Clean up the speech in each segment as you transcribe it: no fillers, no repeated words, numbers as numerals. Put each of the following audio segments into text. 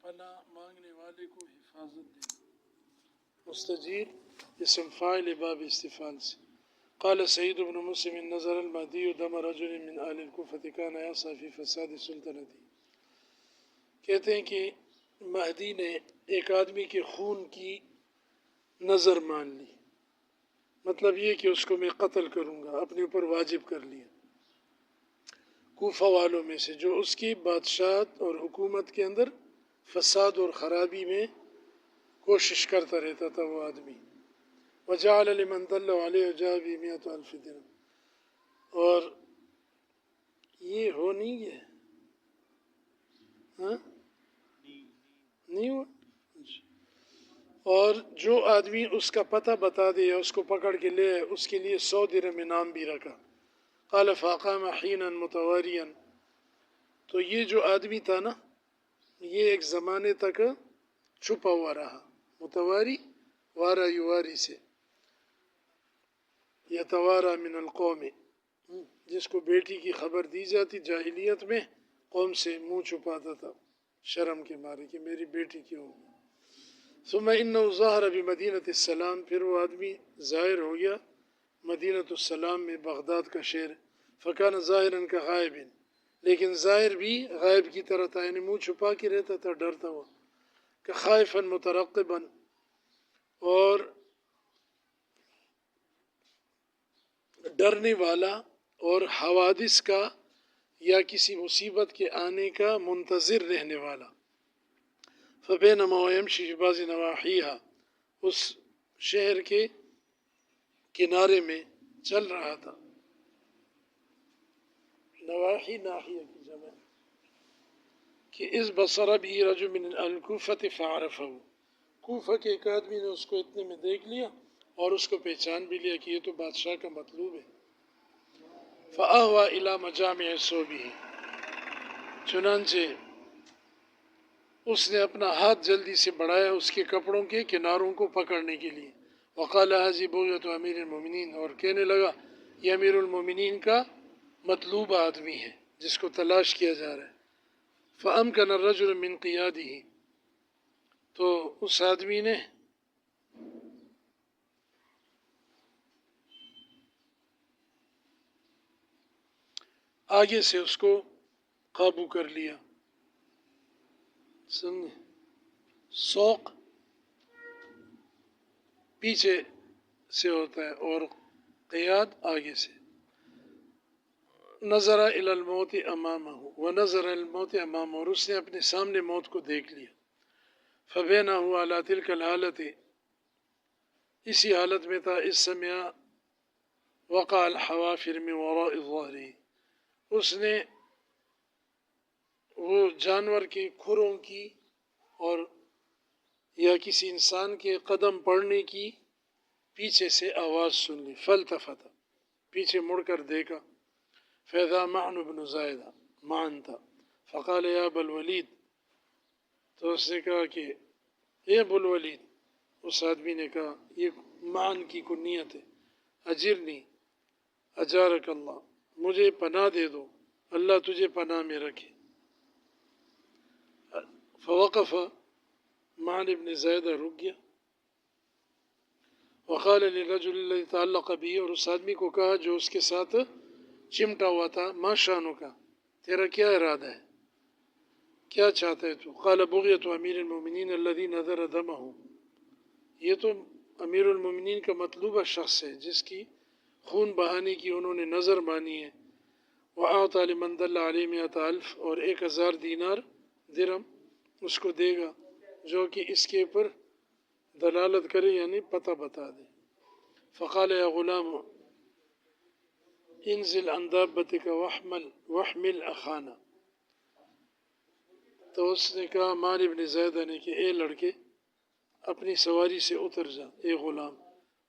پناہ مانگنے والے کو حفاظت دینا۔ مستجیر اسم فاعل باب استفعال سے۔ قال سعید بن مسلم نظر المہدی دم رجل من آل الکوفۃ کان یعصی فی فساد سلطنتی۔ کہتے ہیں کہ مہدی نے ایک آدمی کے خون کی نظر مان لی، مطلب یہ کہ اس کو میں قتل کروں گا، اپنے اوپر واجب کر لیا، کوفہ والوں میں سے جو اس کی بادشاہت اور حکومت کے اندر فساد اور خرابی میں کوشش کرتا رہتا تھا وہ آدمی۔ وجعل لمن دل علیہ جابی 100,000 درہم، اور یہ ہو نہیں گیا، ہاں نہیں ہوا، اور جو آدمی اس کا پتہ بتا دے یا اس کو پکڑ کے لے اس کے لیے 100 درہم انعام بھی رکھا۔ قال فاقام حینا متواریا، تو یہ جو آدمی تھا نا یہ ایک زمانے تک چھپا ہوا رہا، متواری وارا یواری سے، یتوارا من القوم، جس کو بیٹی کی خبر دی جاتی جاہلیت میں قوم سے منہ چھپاتا تھا شرم کے مارے کہ میری بیٹی کیوں۔ ثم انه ظاہر بمدینۃ السلام، پھر وہ آدمی ظاہر ہو گیا مدینۃ السلام میں، بغداد کا شہر۔ فکان ظاہرا کغائب، لیکن ظاہر بھی غائب کی طرح تھا، یعنی منہ چھپا کے رہتا تھا ڈرتا ہوا، کہ خائفا مترقبا، اور ڈرنے والا اور حوادث کا یا کسی مصیبت کے آنے کا منتظر رہنے والا۔ فبینما هو یمشی فی بعض نواحیہا، اس شہر کے کنارے میں چل رہا تھا، نواحی ناحیہ کی جمع، کہ اذ بصر به رجل من الکوفۃ فعرفہ، کوفہ کے ایک آدمی نے اس کو اتنے میں دیکھ لیا اور اس کو پہچان بھی لیا کہ یہ تو بادشاہ کا مطلوب ہے۔ فآویٰ الی مجامع ثوبہ، چنانچہ اس نے اپنا ہاتھ جلدی سے بڑھایا اس کے کپڑوں کے کناروں کو پکڑنے کے لیے۔ وقال ھذہ بغیۃ امیر المومنین، اور کہنے لگا یہ امیر المومنین کا مطلوب آدمی ہے جس کو تلاش کیا جا رہا ہے۔ فامکن الرجل من قیادہ، تو اس آدمی نے آگے سے اس کو قابو کر لیا۔ سمجھے، سوق پیچھے سے ہوتا ہے اور قیاد آگے سے۔ نظر الی الموت امامہ، ونظر الی الموت امامہ، اور اس نے اپنے سامنے موت کو دیکھ لیا۔ فبینہ هو علی تلک الحالۃ، اسی حالت میں تھا، اس سمع وقع الحوافر من وراء ظہرہ، اس نے وہ جانور کے کھروں کی اور یا کسی انسان کے قدم پڑنے کی پیچھے سے آواز سن لی۔ فالتفت، پیچھے مڑ کر دیکھا، فاذا معن بن زائدہ، معن تھا۔ فقال یا ابا الولید، تو اس نے کہا کہ اے ابو الولید، اس آدمی نے کہا، یہ معن کی کنیت ہے، اجرنی اجارک اللہ، مجھے پناہ دے دو، اللہ تجھے پناہ میں رکھے۔ فوقف، معن ابن زیدہ رک گیا۔ وقال للرجل الذي تعلق به، اور اس آدمی کو کہا جو اس کے ساتھ چمٹا ہوا تھا، ما شانک، تیرا کیا ارادہ ہے، کیا چاہتا ہے تو؟ قال بغیۃ امیر المومنین الذي نذر دمہ، یہ تو امیر المومنین کا مطلوبہ شخص ہے جس کی خون بہانے کی انہوں نے نظر مانی ہے۔ وَأَعْطَى لِمَنْ دَلَّ عَلَيْهِ 100,000، اور 1,000 دینار درہم اس کو دے گا جو کہ اس کے اوپر دلالت کرے، یعنی پتہ بتا دے۔ فقال یا غلام انزل عن دابتک واحمل اخانا، تو اس نے کہا معن ابن زیدہ نے کہ اے لڑکے اپنی سواری سے اتر جا، اے غلام،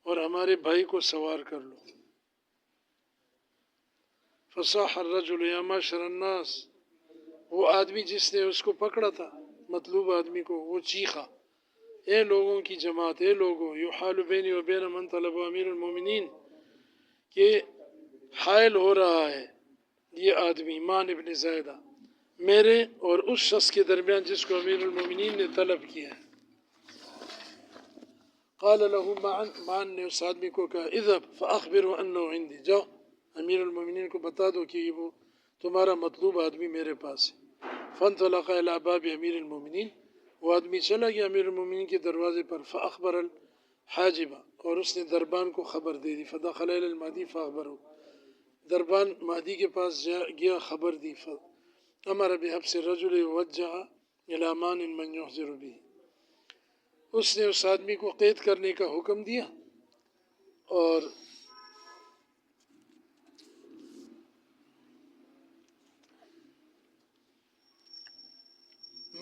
اور ہمارے بھائی کو سوار کر لو۔ فصاح الرجل یا معشر الناس، وہ آدمی جس نے اس کو پکڑا تھا مطلوب آدمی کو، وہ چیخا، اے لوگوں کی جماعت، اے لوگوں، یحال بینی و بین من طلب امیر المومنین، کہ حائل ہو رہا ہے یہ آدمی معن ابن زیدہ میرے اور اس شخص کے درمیان جس کو امیر المومنین نے طلب کیا ہے۔ قال له معن نے اس آدمی کو کہا اذهب فاخبره انه عندي، جاؤ امیر المومنین کو بتا دو کہ وہ تمہارا مطلوب آدمی میرے پاس ہے۔ فانطلق الى باب امیر المومنین، وہ آدمی چلا گیا امیر المومنین کے دروازے پر، فاخبر الحاجب، اور اس نے دربان کو خبر دے دی، فدخل الى المہدی فاخبره، دربان مہدی کے پاس گیا، خبر دی، امر بحبس الرجل ووجہ الى مان من يحضر به، اس نے اس آدمی کو قید کرنے کا حکم دیا اور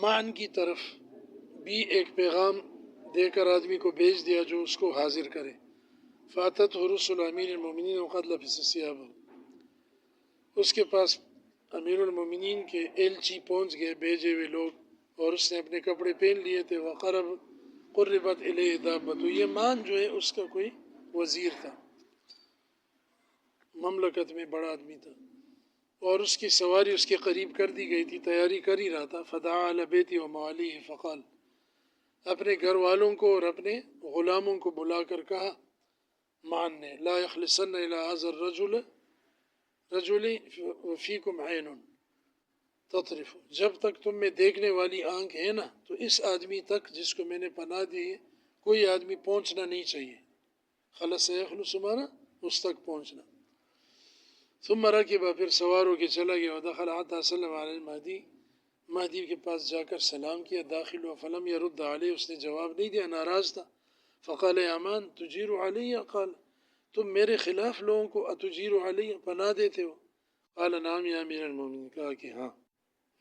معن کی طرف بھی ایک پیغام دے کر آدمی کو بھیج دیا جو اس کو حاضر کرے۔ فاتت رسل امیر المومنین وقد لبس ثیابہ، اس کے پاس امیر المومنین کے ایلچی پہنچ گئے، بھیجے ہوئے لوگ، اور اس نے اپنے کپڑے پہن لیے تھے۔ قربت الیہ دابۃ، یہ مان جو ہے اس کا کوئی وزیر تھا، مملکت میں بڑا آدمی تھا، اور اس کی سواری اس کے قریب کر دی گئی تھی، تیاری کر ہی رہا تھا۔ فدعا علی بیتی و موالیہ فقال، اپنے گھر والوں کو اور اپنے غلاموں کو بلا کر کہا، مان نے، لا یخلصن الی ھذا الرجل وفیکم عین تطرف، جب تک تم میں دیکھنے والی آنکھ ہے نا تو اس آدمی تک جس کو میں نے پناہ دی ہے کوئی آدمی پہنچنا نہیں چاہیے، خلص یخلص مانا اس تک پہنچنا۔ ثم رکب، پھر سوار ہو کے چلا گیا، ودخل حتی سلم علی المہدی، مہدی کے پاس جا کر سلام کیا، داخل ہوا، فلم یرد علیہ، اس نے جواب نہیں دیا، ناراض تھا۔ فقال یا مان تجیر علیہ، قال تم میرے خلاف لوگوں کو اتجیر علیہ پناہ دیتے ہو؟ قال نعم یا امیر المومنین، کہا کہ ہاں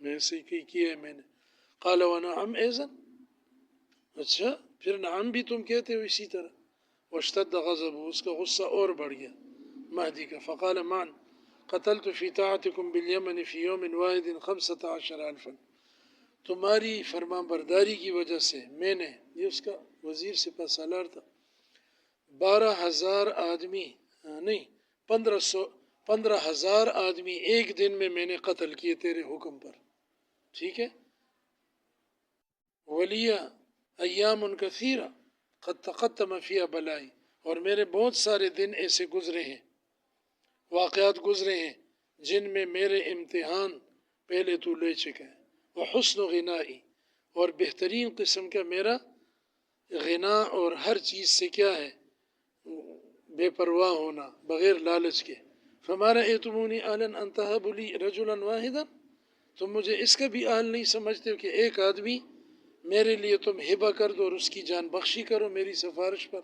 میں ایسے ہی کیا ہے میں نے۔ قال ونعم ایضا، اچھا پھر نعم بھی تم کہتے ہو اسی طرح۔ واشتد غضبہ، اس کا غصہ اور بڑھ گیا مہدی کا۔ فقال معن قتلت فی طاعتکم بالیمن فی یوم واحد 15,000 تمہاری فرما برداری کی وجہ سے میں نے، یہ اس کا وزیر سپہ سالار تھا، 12,000 آدمی، نہیں 15,000 آدمی ایک دن میں نے قتل کیے تیرے حکم پر، ٹھیک ہے۔ ولیہ ایام کثیرہ قد تقدم فیہا بلائی، اور میرے بہت سارے دن ایسے گزرے ہیں، واقعات گزرے ہیں جن میں میرے امتحان پہلے تو لے چکا ہے۔ وحسن غنائی، اور بہترین قسم کا میرا غنا اور ہر چیز سے کیا ہے، بے پرواہ ہونا، بغیر لالچ کے۔ فما رأیتمونی آلا ان تہبوا لی رجلا واحدا، تم مجھے اس کا بھی آل نہیں سمجھتے ہو کہ ایک آدمی میرے لیے تم ہبہ کر دو اور اس کی جان بخشی کرو میری سفارش پر،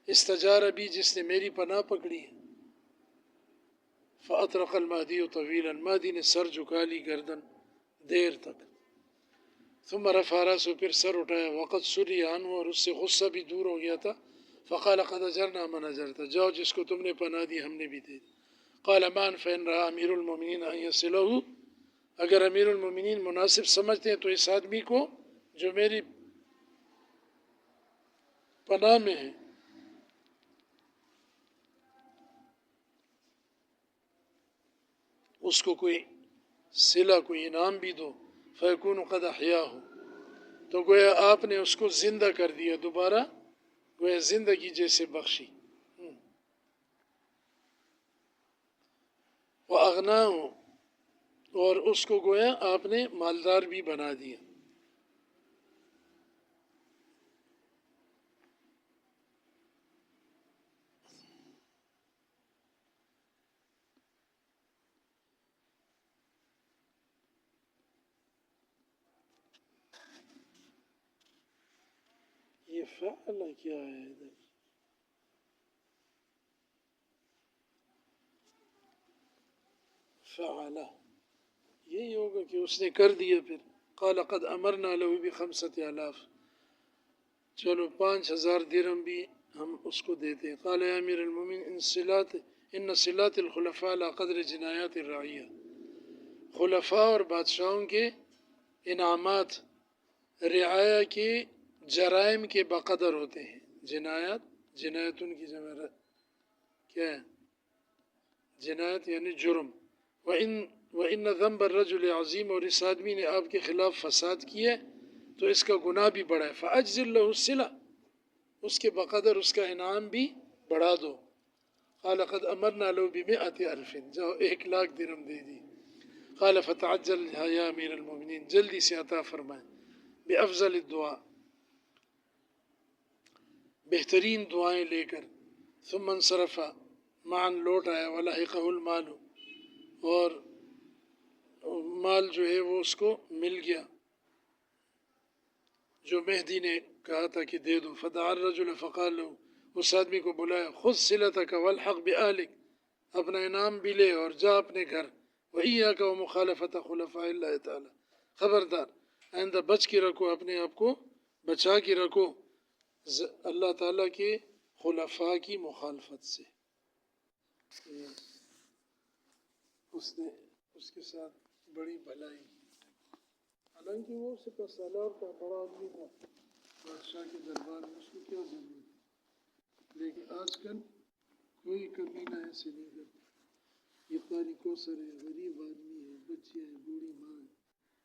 استجار بھی، جس نے میری پناہ پکڑی ہے۔ فأطرق المہدی طویلا، مہدی نے سر جھکا لی، گردن دیر تک۔ ثم رفع رأسه، پھر سر اٹھایا، وقد سری عنہ، اور اس سے غصہ بھی دور ہو گیا تھا۔ فقال قد اجرنا من اجرت، جاؤ جس کو تم نے پناہ دی ہم نے بھی دے دی۔ قال مان فإن رأى امیر المومنین ان يصله، اگر امیر المومنین مناسب سمجھتے ہیں تو اس آدمی کو جو میری پناہ میں ہے اس کو کوئی صلہ، کوئی انعام بھی دو، فیکون قد احیاہ، تو گویا آپ نے اس کو زندہ کر دیا، دوبارہ گویا زندگی جیسے بخشی۔ وَأَغْنَاهُ، اور اس کو گویا آپ نے مالدار بھی بنا دیا۔ یہ فعل کیا ہے ادھر؟ فعل یہی ہوگا کہ اس نے کر دیا۔ پھر قال قد امرنا له ب5,000، چلو 5,000 درہم بھی ہم اس کو دیتے ہیں۔ قال یا امیر المومنین ان صلات الخلفاء لا قدر جنایات الرعیہ، خلفاء اور بادشاہوں کے انعامات رعایا کے جرائم کے بقدر ہوتے ہیں۔ جنایات، جنایتن کی جمع کیا ہے؟ جنایت یعنی جرم۔ وَإِن وَإِنَّ ذَنْبَ الرَّجُلِ عظیم، اور اس آدمی نے آپ کے خلاف فساد کیا ہے تو اس کا گناہ بھی بڑا ہے. فَأَجْزِلْ لَهُ الصِّلَةَ، اس کے بقدر اس کا انعام بھی بڑھا دو. قال قد امرنا له ب100 الف، جاؤ 1,00,000 درہم دے دی. قال فتعجل یا امیر المومنین، جلدی سے عطا فرمائیں. بافضل الدعاء، بہترین دعائیں لے کر. ثم انصرف، معاً لوٹ آیا. ولحقہ المال، اور مال جو ہے وہ اس کو مل گیا جو مہدی نے کہا تھا کہ دے دو. فدعا الرجل فقال له، اس آدمی کو بلایا. خذ صلتک والحق بآلک، اپنا انعام بھی لے اور جا اپنے گھر. وإیاک ومخالفۃ خلفاء اللہ تعالی، خبردار آئندہ بچ کے رکھو، اپنے آپ کو بچا کے رکھو اللہ تعالیٰ کے خلفاء کی مخالفت سے. اس نے اس کے ساتھ بڑی بھلائی کی، حالانکہ وہ سپہ سالار کا بڑا آدمی تھا بادشاہ کے دربار میں، اس کو کیا ضرورت. لیکن آج کل کوئی کمینہ ایسے نہیں کرتا. یہ قاری کوثر ہے، غریب آدمی ہے، بچے ہیں، بوڑھی ماں ہے.